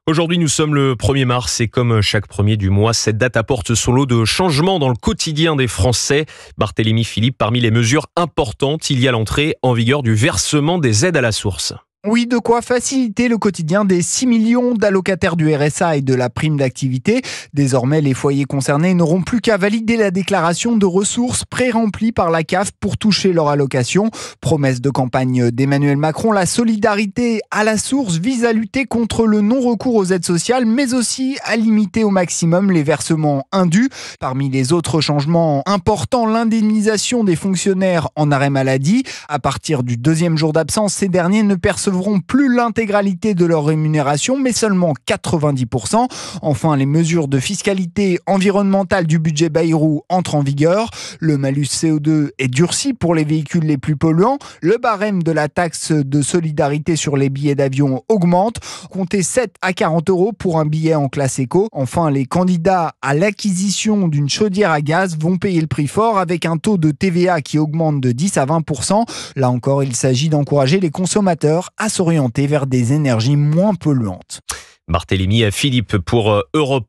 Aujourd'hui, nous sommes le 1er mars et comme chaque premier du mois, cette date apporte son lot de changements dans le quotidien des Français. Barthélémy Philippe, parmi les mesures importantes, il y a l'entrée en vigueur du versement des aides à la source. Oui, de quoi faciliter le quotidien des 6 millions d'allocataires du RSA et de la prime d'activité. Désormais, les foyers concernés n'auront plus qu'à valider la déclaration de ressources pré-remplie par la CAF pour toucher leur allocation. Promesse de campagne d'Emmanuel Macron, la solidarité à la source vise à lutter contre le non-recours aux aides sociales, mais aussi à limiter au maximum les versements indus. Parmi les autres changements importants, l'indemnisation des fonctionnaires en arrêt maladie. À partir du 2e jour d'absence, ces derniers ne percevront plus l'intégralité de leur rémunération, mais seulement 90%. Enfin, les mesures de fiscalité environnementale du budget Bayrou entrent en vigueur. Le malus CO2 est durci pour les véhicules les plus polluants. Le barème de la taxe de solidarité sur les billets d'avion augmente. Comptez 7 à 40 euros pour un billet en classe éco. Enfin, les candidats à l'acquisition d'une chaudière à gaz vont payer le prix fort avec un taux de TVA qui augmente de 10 à 20%. Là encore, il s'agit d'encourager les consommateurs à s'orienter vers des énergies moins polluantes. Barthélémy Philippe pour Europe.